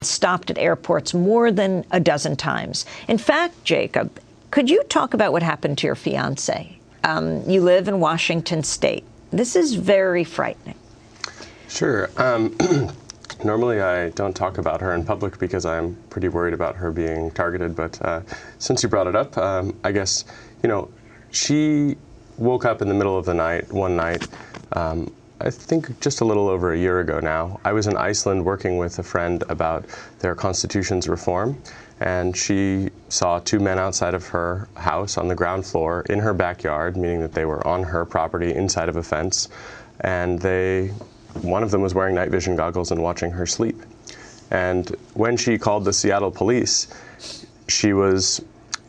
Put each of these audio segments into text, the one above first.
stopped at airports more than a dozen times. In fact, Jacob, could you talk about what happened to your fiancée? You live in Washington State. This is very frightening. Sure. Normally I don't talk about her in public because I'm pretty worried about her being targeted, but since you brought it up, I guess, you know, she woke up in the middle of the night, one night, I think just a little over a year ago now. I was in Iceland working with a friend about their constitution's reform, and she saw two men outside of her house on the ground floor in her backyard, meaning that they were on her property inside of a fence, and one of them was wearing night vision goggles and watching her sleep. And when she called the Seattle police, she was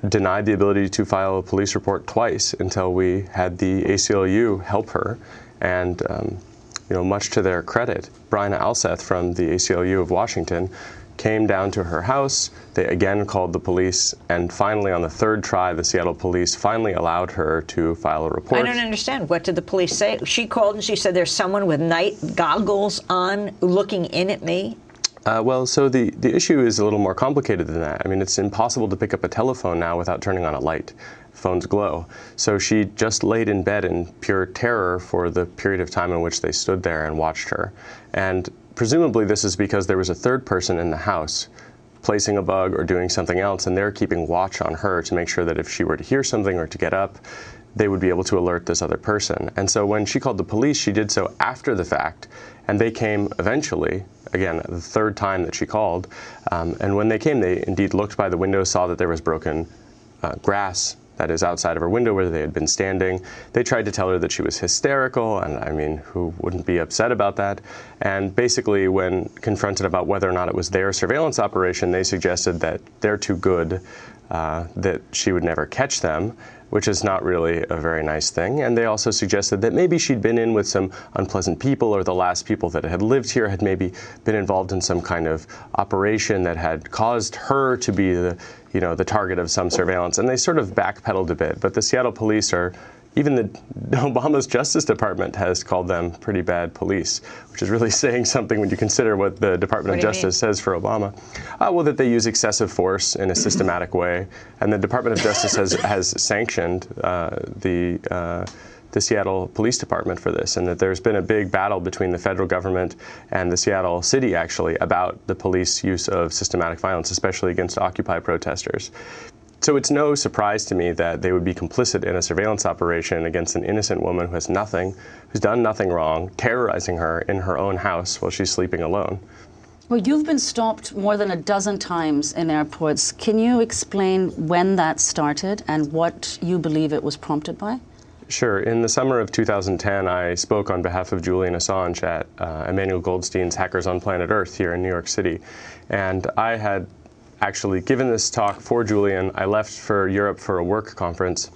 denied the ability to file a police report twice until we had the ACLU help her. And you know, much to their credit, Brian Alseth from the ACLU of Washington came down to her house. They again called the police, and finally on the third try, the Seattle police finally allowed her to file a report. I don't understand. What did the police say? She called and she said, there's someone with night goggles on looking in at me. Well, so the issue is a little more complicated than that. I mean, it's impossible to pick up a telephone now without turning on a light. Phones glow. So she just laid in bed in pure terror for the period of time in which they stood there and watched her. And presumably this is because there was a third person in the house placing a bug or doing something else, and they're keeping watch on her to make sure that if she were to hear something or to get up, they would be able to alert this other person. And so when she called the police, she did so after the fact, and they came eventually, again, the third time that she called. And when they came, they indeed looked by the window, saw that there was broken grass that is outside of her window where they had been standing. They tried to tell her that she was hysterical, and I mean, who wouldn't be upset about that? And basically, when confronted about whether or not it was their surveillance operation, they suggested that they're too good, that she would never catch them, which is not really a very nice thing. And they also suggested that maybe she'd been in with some unpleasant people, or the last people that had lived here had maybe been involved in some kind of operation that had caused her to be the target of some surveillance. And they sort of backpedaled a bit. But the Seattle police even Obama's Justice Department has called them pretty bad police, which is really saying something when you consider what the Department of Justice says for Obama. Well, that they use excessive force in a systematic way, and the Department of Justice has sanctioned the Seattle Police Department for this, and that there's been a big battle between the federal government and the Seattle city, actually, about the police use of systematic violence, especially against Occupy protesters. So it's no surprise to me that they would be complicit in a surveillance operation against an innocent woman who has nothing, who's done nothing wrong, terrorizing her in her own house while she's sleeping alone. Well, you've been stopped more than a dozen times in airports. Can you explain when that started and what you believe it was prompted by? Sure. In the summer of 2010, I spoke on behalf of Julian Assange at Emmanuel Goldstein's Hackers on Planet Earth here in New York City. And I had actually given this talk for Julian. I left for Europe for a work conference,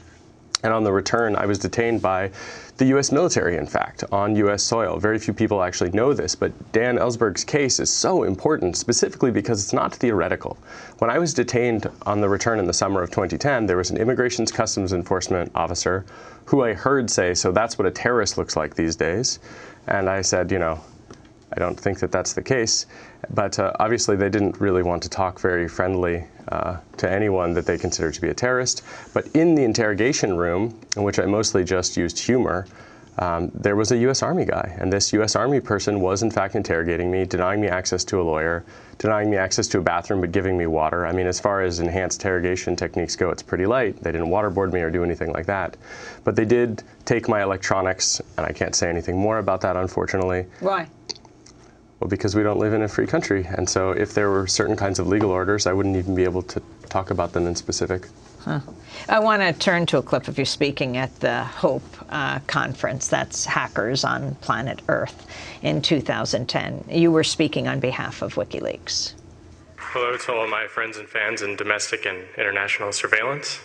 and on the return I was detained by the US military, in fact, on US soil. Very few people actually know this, but Dan Ellsberg's case is so important, specifically because it's not theoretical. When I was detained on the return in the summer of 2010, there was an Immigration Customs Enforcement officer who I heard say, "So that's what a terrorist looks like these days." And I said, I don't think that that's the case. But obviously they didn't really want to talk very friendly to anyone that they considered to be a terrorist. But in the interrogation room, in which I mostly just used humor, there was a US Army guy. And this US Army person was in fact interrogating me, denying me access to a lawyer, denying me access to a bathroom, but giving me water. I mean, as far as enhanced interrogation techniques go, it's pretty light. They didn't waterboard me or do anything like that. But they did take my electronics, and I can't say anything more about that, unfortunately. Why? Well, because we don't live in a free country, and so if there were certain kinds of legal orders, I wouldn't even be able to talk about them in specific. I want to turn to a clip of you speaking at the HOPE conference, that's Hackers on Planet Earth, in 2010. You were speaking on behalf of WikiLeaks. Hello to all my friends and fans in domestic and international surveillance.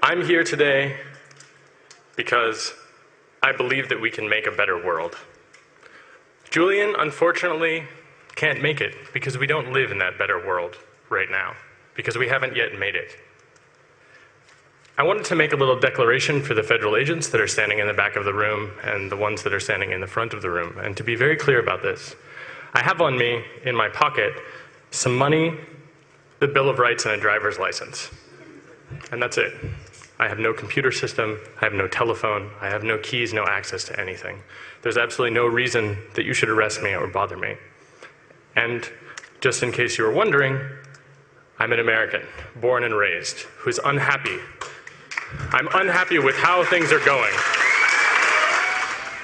I'm here today because I believe that we can make a better world. Julian, unfortunately, can't make it because we don't live in that better world right now, because we haven't yet made it. I wanted to make a little declaration for the federal agents that are standing in the back of the room and the ones that are standing in the front of the room, and to be very clear about this. I have on me, in my pocket, some money, the Bill of Rights, and a driver's license. And that's it. I have no computer system, I have no telephone, I have no keys, no access to anything. There's absolutely no reason that you should arrest me or bother me. And just in case you were wondering, I'm an American, born and raised, who's unhappy. I'm unhappy with how things are going.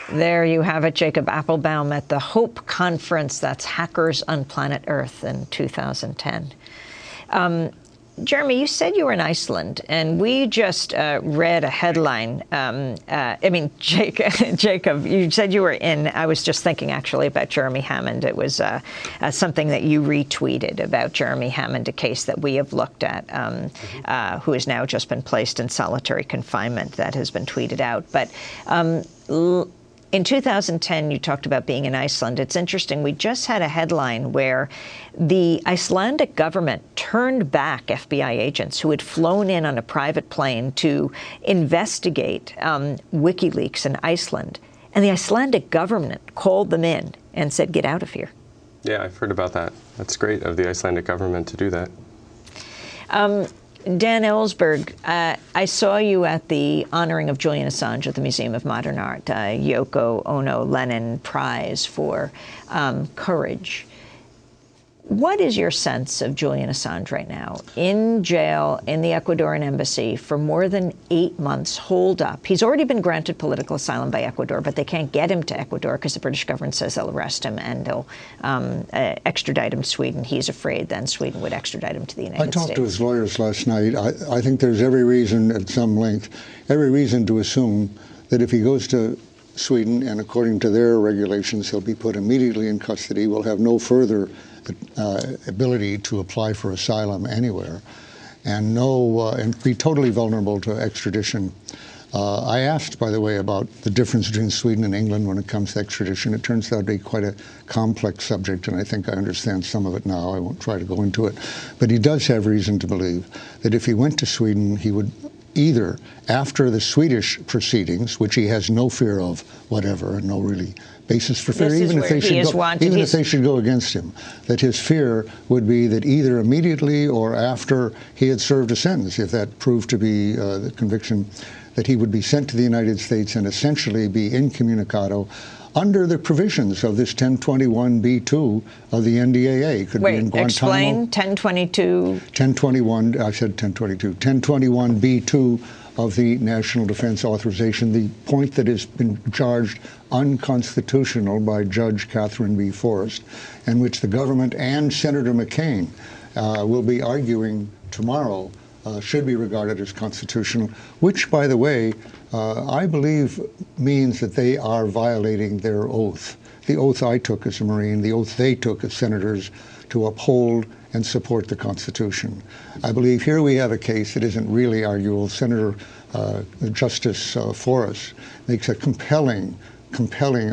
There you have it, Jacob Appelbaum at the HOPE conference, that's Hackers on Planet Earth in 2010. Jeremy, you said you were in Iceland, and we just read a headline. Jacob, you said you were in. I was just thinking, actually, about Jeremy Hammond. It was something that you retweeted about Jeremy Hammond, a case that we have looked at, who has now just been placed in solitary confinement. That has been tweeted out. But in 2010, you talked about being in Iceland. It's interesting. We just had a headline where the Icelandic government turned back FBI agents who had flown in on a private plane to investigate WikiLeaks in Iceland. And the Icelandic government called them in and said, get out of here. Yeah, I've heard about that. That's great of the Icelandic government to do that. Dan Ellsberg, I saw you at the honoring of Julian Assange at the Museum of Modern Art, Yoko Ono Lennon Prize for Courage. What is your sense of Julian Assange right now? In jail in the Ecuadorian embassy for more than 8 months, holed up. He's already been granted political asylum by Ecuador, but they can't get him to Ecuador because the British government says they'll arrest him and they'll extradite him to Sweden. He's afraid then Sweden would extradite him to the United States. I talked to his lawyers last night. I think there's every reason, at some length, every reason to assume that if he goes to Sweden, and according to their regulations, he'll be put immediately in custody, will have no further ability to apply for asylum anywhere, and and be totally vulnerable to extradition. I asked, by the way, about the difference between Sweden and England when it comes to extradition. It turns out to be quite a complex subject, and I think I understand some of it now. I won't try to go into it. But he does have reason to believe that if he went to Sweden, he would either, after the Swedish proceedings, which he has no fear of whatever, and no really basis for fear, even if they should go against him, that his fear would be that either immediately or after he had served a sentence, if that proved to be the conviction, that he would be sent to the United States and essentially be incommunicado under the provisions of this 1021b2 of the NDAA. Could be in Guantanamo. Explain 1022. 1021, I said 1022, 1021b2 of the National Defense Authorization, the point that has been charged unconstitutional by Judge Catherine B. Forrest, and which the government and Senator McCain will be arguing tomorrow should be regarded as constitutional, which, by the way, I believe means that they are violating their oath. The oath I took as a Marine, the oath they took as senators to uphold and support the Constitution. I believe here we have a case that isn't really arguable. Senator Justice Forrest makes a compelling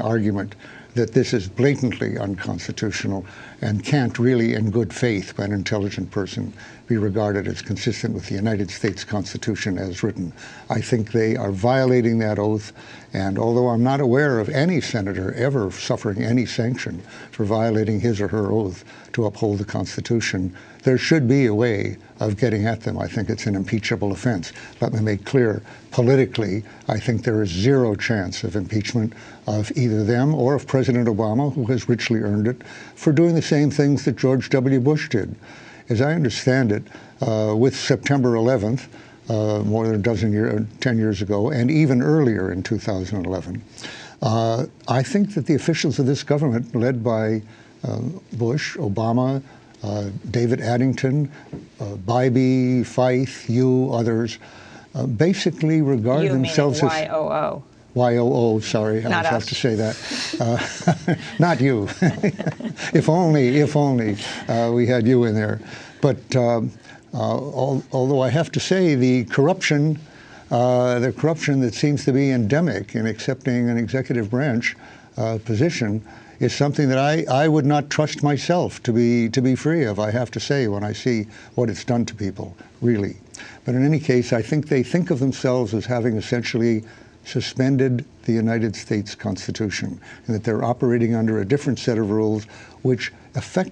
argument that this is blatantly unconstitutional and can't really, in good faith by an intelligent person, be regarded as consistent with the United States Constitution as written. I think they are violating that oath, and although I'm not aware of any senator ever suffering any sanction for violating his or her oath to uphold the Constitution, there should be a way of getting at them. I think it's an impeachable offense. Let me make clear, politically, I think there is zero chance of impeachment of either them or of President Obama, who has richly earned it, for doing the same things that George W. Bush did. As I understand it, with September 11th, more than 10 years ago, and even earlier in 2011, I think that the officials of this government, led by Bush, Obama, David Addington, Bybee, Feith, you, others, basically regard themselves as... YOO. YOO, sorry, I have to say that. Not you. If only we had you in there. But although I have to say the corruption that seems to be endemic in accepting an executive branch position is something that I would not trust myself to be free of, I have to say, when I see what it's done to people, really. But in any case, I think they think of themselves as having essentially suspended the United States Constitution, and that they're operating under a different set of rules which effectively